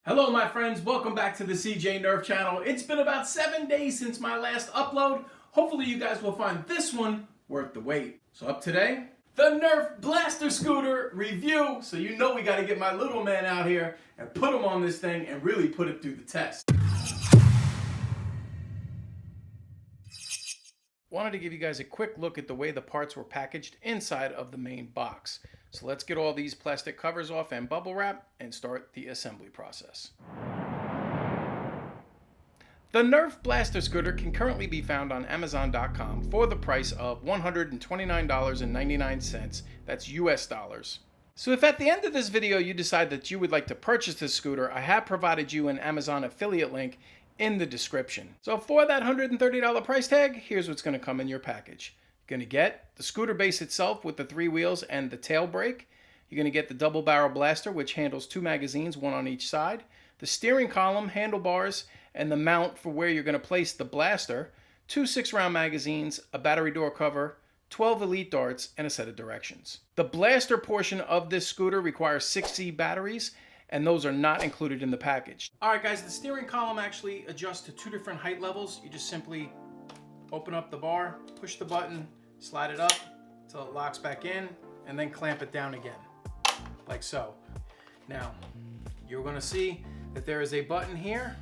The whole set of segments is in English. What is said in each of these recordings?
Hello my friends, welcome back to the Cj Nerf channel. It's been about 7 days since my last upload. Hopefully you guys will find this one worth the wait. So up today, the Nerf Blaster Scooter review. So you know we gotta get my little man out here and put him on this thing and really put it through the test. Wanted to give you guys a quick look at the way the parts were packaged inside of the main box. So let's get all these plastic covers off and bubble wrap and start the assembly process. The Nerf Blaster Scooter can currently be found on Amazon.com for the price of $129.99. That's US dollars. So if at the end of this video you decide that you would like to purchase this scooter, I have provided you an Amazon affiliate link in the description. So for that $130 price tag, here's what's going to come in your package. You're going to get the scooter base itself with the 3 wheels and the tail brake. You're going to get the double barrel blaster, which handles 2 magazines, one on each side, the steering column, handlebars, and the mount for where you're going to place the blaster, 2 6-round magazines, a battery door cover, 12 elite darts, and a set of directions. The blaster portion of this scooter requires 6C batteries, and those are not included in the package. All right guys, the steering column actually adjusts to 2 different height levels. You just simply open up the bar, push the button, slide it up until it locks back in, and then clamp it down again, like so. Now, you're gonna see that there is a button here.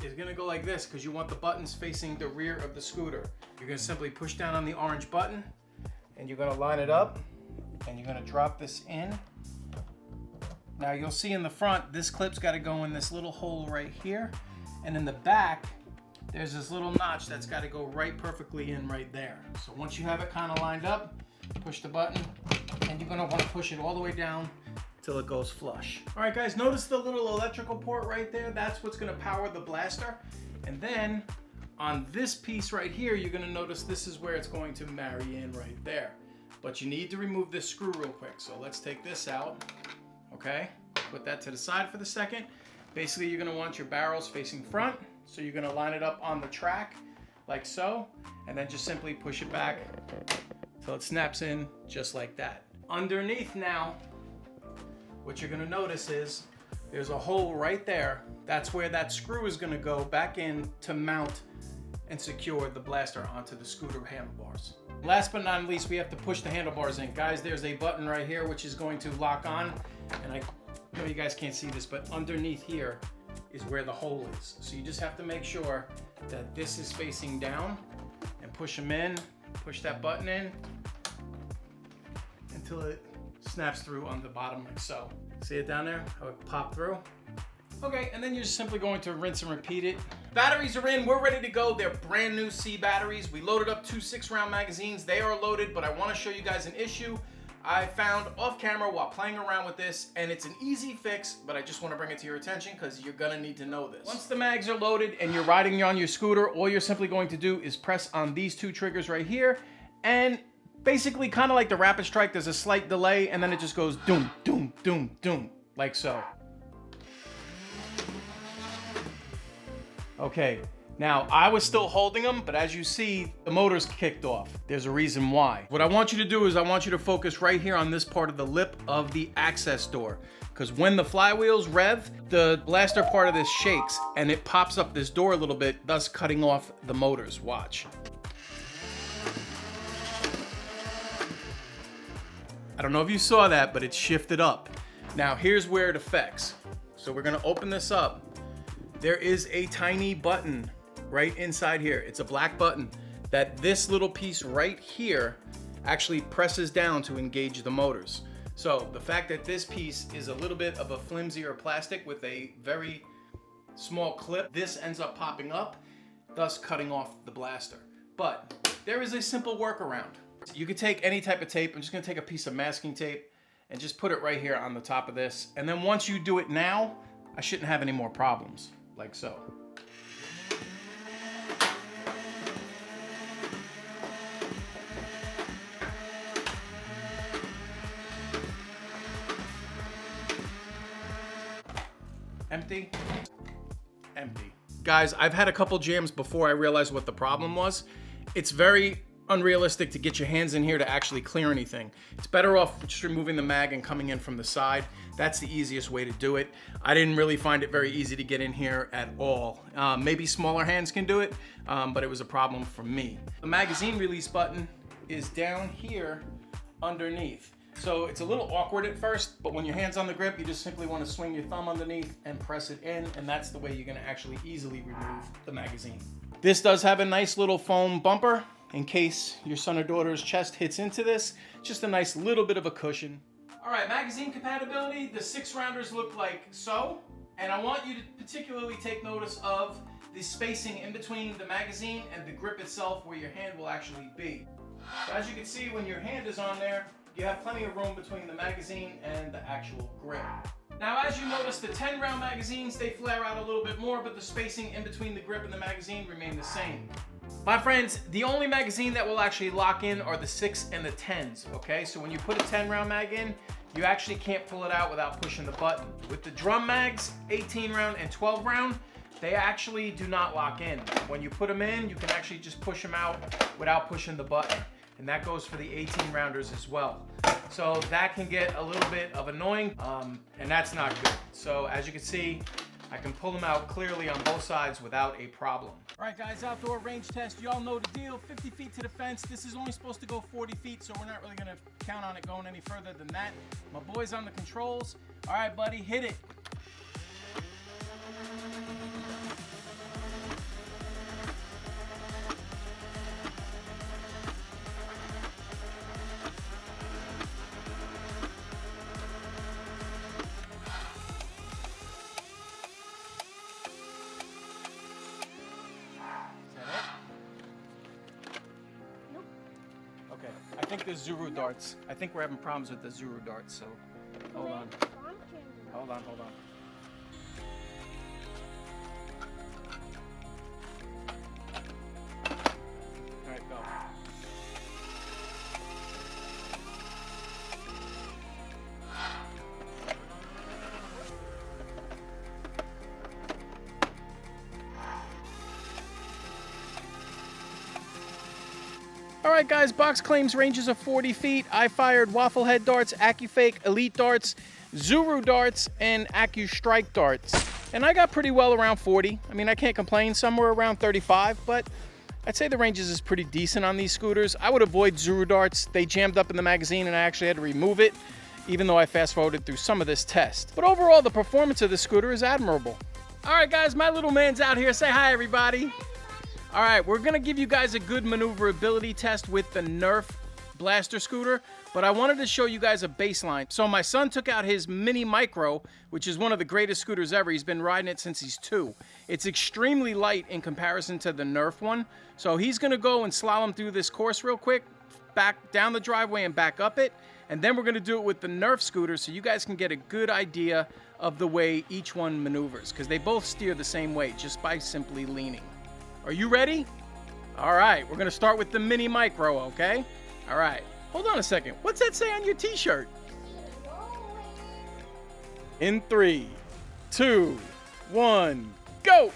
It's gonna go like this because you want the buttons facing the rear of the scooter. You're gonna simply push down on the orange button, and you're gonna line it up, and you're gonna drop this in. Now you'll see in the front, this clip's gotta go in this little hole right here, and in the back, there's this little notch that's got to go right perfectly in right there. So once you have it kind of lined up, push the button, and you're going to want to push it all the way down till it goes flush. All right guys, notice the little electrical port right there? That's what's going to power the blaster. And then on this piece right here, you're going to notice this is where it's going to marry in right there. But you need to remove this screw real quick. So let's take this out, okay? Put that to the side for the second. Basically, you're going to want your barrels facing front. So you're going to line it up on the track like so, and then just simply push it back till it snaps in just like that. Underneath now, what you're going to notice is there's a hole right there. That's where that screw is going to go back in to mount and secure the blaster onto the scooter handlebars. Last but not least, we have to push the handlebars in. Guys, there's a button right here which is going to lock on, and I know you guys can't see this, but underneath here is where the hole is. So you just have to make sure that this is facing down and push them in, push that button in until it snaps through on the bottom like so. See it down there, how it popped through? Okay, and then you're just simply going to rinse and repeat it. Batteries are in, we're ready to go. They're brand new C batteries. We loaded up 2 6-round magazines. They are loaded, but I wanna show you guys an issue I found off camera while playing around with this, and it's an easy fix, but I just want to bring it to your attention because you're gonna need to know this. Once the mags are loaded and you're riding on your scooter, all you're simply going to do is press on these 2 triggers right here, and basically kind of like the rapid strike, there's a slight delay, and then it just goes doom, doom, doom, doom, like so. Okay. Now, I was still holding them, but as you see, the motor's kicked off. There's a reason why. What I want you to do is I want you to focus right here on this part of the lip of the access door. Because when the flywheels rev, the blaster part of this shakes and it pops up this door a little bit, thus cutting off the motors. Watch. I don't know if you saw that, but it shifted up. Now, here's where it affects. So we're gonna open this up. There is a tiny button right inside here. It's a black button that this little piece right here actually presses down to engage the motors. So the fact that this piece is a little bit of a flimsier plastic with a very small clip, this ends up popping up, thus cutting off the blaster. But there is a simple workaround. You could take any type of tape. I'm just gonna take a piece of masking tape and just put it right here on the top of this. And then once you do it now, I shouldn't have any more problems, like so. Empty, empty. Guys, I've had a couple jams before I realized what the problem was. It's very unrealistic to get your hands in here to actually clear anything. It's better off just removing the mag and coming in from the side. That's the easiest way to do it. I didn't really find it very easy to get in here at all. Maybe smaller hands can do it, but it was a problem for me. The magazine release button is down here underneath. So it's a little awkward at first, but when your hand's on the grip, you just simply want to swing your thumb underneath and press it in, and that's the way you're going to actually easily remove the magazine. This does have a nice little foam bumper in case your son or daughter's chest hits into this. Just a nice little bit of a cushion. All right, magazine compatibility, the 6-rounders look like so, and I want you to particularly take notice of the spacing in between the magazine and the grip itself where your hand will actually be. So as you can see, when your hand is on there, you have plenty of room between the magazine and the actual grip. Now, as you notice, the 10-round magazines, they flare out a little bit more, but the spacing in between the grip and the magazine remain the same. My friends, the only magazine that will actually lock in are the 6 and the 10s, okay? So when you put a 10-round mag in, you actually can't pull it out without pushing the button. With the drum mags, 18-round and 12-round, they actually do not lock in. When you put them in, you can actually just push them out without pushing the button. And that goes for the 18-rounders as well. So that can get a little bit of annoying, and that's not good. So as you can see, I can pull them out clearly on both sides without a problem. All right, guys, outdoor range test. You all know the deal. 50 feet to the fence. This is only supposed to go 40 feet, so we're not really gonna count on it going any further than that. My boy's on the controls. All right, buddy, hit it. I think the Zuru darts. I think we're having problems with the Zuru darts, so hold on. Hold on. All right, go. All right, guys, box claims ranges of 40 feet. I fired waffle head darts, AccuFake, Elite darts, Zuru darts, and AccuStrike darts. And I got pretty well around 40. I mean, I can't complain, somewhere around 35, but I'd say the ranges is pretty decent on these scooters. I would avoid Zuru darts. They jammed up in the magazine and I actually had to remove it, even though I fast forwarded through some of this test. But overall, the performance of the scooter is admirable. All right, guys, my little man's out here. Say hi, everybody. All right, we're gonna give you guys a good maneuverability test with the Nerf Blaster scooter, but I wanted to show you guys a baseline. So my son took out his Mini Micro, which is one of the greatest scooters ever. He's been riding it since he's 2. It's extremely light in comparison to the Nerf one. So he's gonna go and slalom through this course real quick, back down the driveway and back up it. And then we're gonna do it with the Nerf scooter so you guys can get a good idea of the way each one maneuvers, because they both steer the same way just by simply leaning. Are you ready? All right, we're gonna start with the Mini Micro, okay? All right, hold on a second. What's that say on your t-shirt? In 3, 2, 1, go!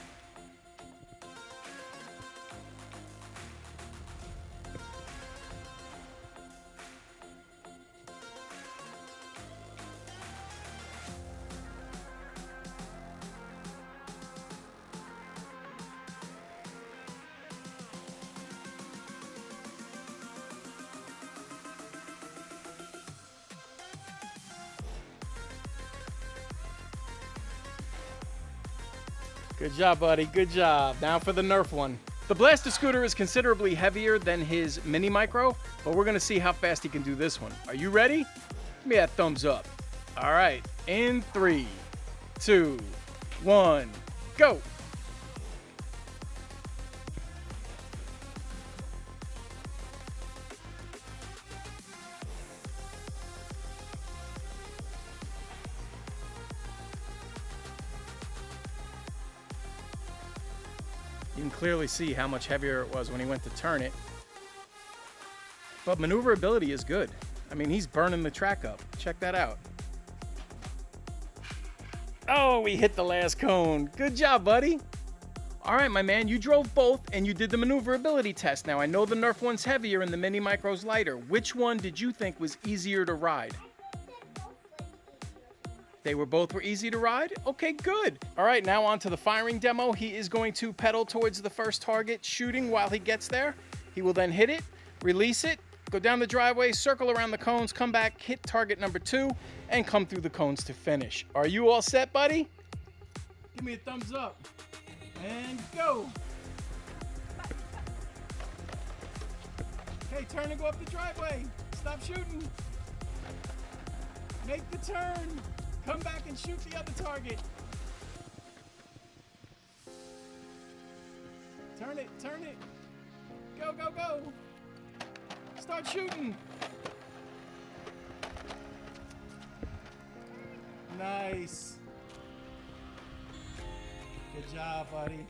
Good job, buddy. Good job. Now for the Nerf one. The Blaster scooter is considerably heavier than his Mini Micro, but we're gonna see how fast he can do this one. Are you ready? Give me that thumbs up. All right, in 3, 2, 1, go. You can clearly see how much heavier it was when he went to turn it. But maneuverability is good. I mean, he's burning the track up. Check that out. Oh, we hit the last cone. Good job, buddy. All right, my man, you drove both and you did the maneuverability test. Now, I know the Nerf one's heavier and the Mini Micro's lighter. Which one did you think was easier to ride? They were both easy to ride? Okay, good. All right, now on to the firing demo. He is going to pedal towards the first target, shooting while he gets there. He will then hit it, release it, go down the driveway, circle around the cones, come back, hit target number 2, and come through the cones to finish. Are you all set, buddy? Give me a thumbs up. And go. Okay, turn and go up the driveway. Stop shooting. Make the turn. Come back and shoot the other target. Turn it, turn it. Go, go, go. Start shooting. Nice. Good job, buddy.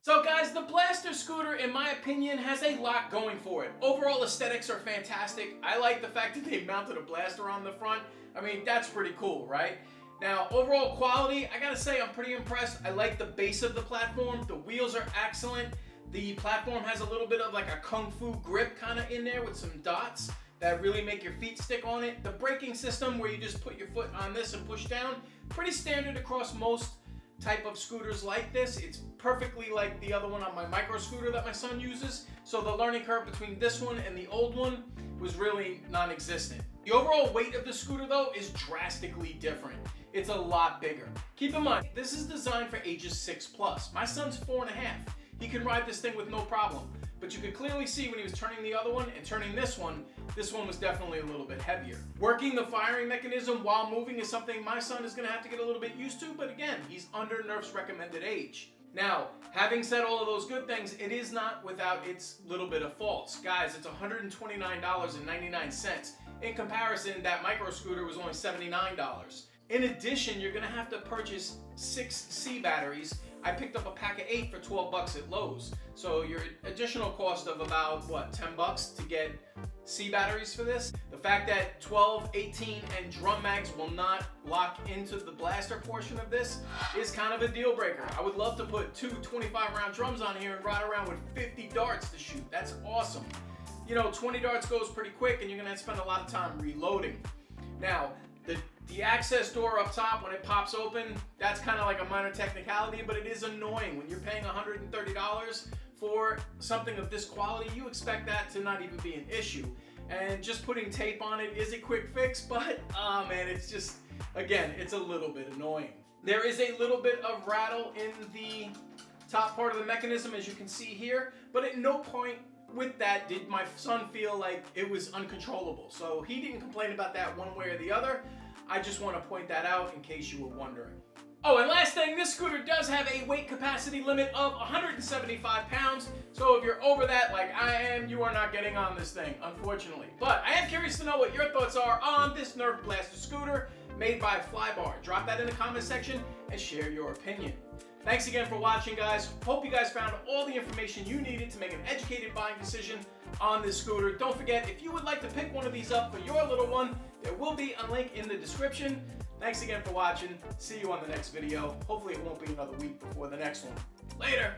So guys, the Blaster scooter, in my opinion, has a lot going for it. Overall aesthetics are fantastic. I like the fact that they mounted a blaster on the front. I mean, that's pretty cool, right? Now, overall quality, I gotta say I'm pretty impressed. I like the base of the platform. The wheels are excellent. The platform has a little bit of like a kung fu grip kind of in there with some dots that really make your feet stick on it. The braking system where you just put your foot on this and push down, pretty standard across most type of scooters like this. It's perfectly like the other one on my micro scooter that my son uses. So the learning curve between this one and the old one was really non-existent. The overall weight of the scooter though is drastically different. It's a lot bigger. Keep in mind, this is designed for ages 6+. My son's 4.5. He can ride this thing with no problem. But you could clearly see when he was turning the other one and turning this one was definitely a little bit heavier. Working the firing mechanism while moving is something my son is gonna have to get a little bit used to, but again, he's under Nerf's recommended age. Now, having said all of those good things, it is not without its little bit of faults. Guys, it's $129.99. In comparison, that micro scooter was only $79. In addition, you're gonna have to purchase 6 C batteries. I picked up a pack of 8 for 12 bucks at Lowe's. So your additional cost of about, what, 10 bucks to get C batteries for this. The fact that 12, 18, and drum mags will not lock into the blaster portion of this is kind of a deal breaker. I would love to put 2 25-round drums on here and ride around with 50 darts to shoot. That's awesome. You know, 20 darts goes pretty quick and you're gonna spend a lot of time reloading. Now, the access door up top, when it pops open, that's kind of like a minor technicality, but it is annoying. When you're paying $130 for something of this quality, you expect that to not even be an issue. And just putting tape on it is a quick fix, but oh man, it's just, again, it's a little bit annoying. There is a little bit of rattle in the top part of the mechanism, as you can see here, but at no point with that did my son feel like it was uncontrollable. So he didn't complain about that one way or the other. I just want to point that out in case you were wondering. Oh, and last thing, this scooter does have a weight capacity limit of 175 pounds. So if you're over that, like I am, you are not getting on this thing, unfortunately. But I am curious to know what your thoughts are on this Nerf Blaster scooter made by Flybar. Drop that in the comment section and share your opinion. Thanks again for watching, guys. Hope you guys found all the information you needed to make an educated buying decision on this scooter. Don't forget, if you would like to pick one of these up for your little one, there will be a link in the description. Thanks again for watching. See you on the next video. Hopefully it won't be another week before the next one. Later.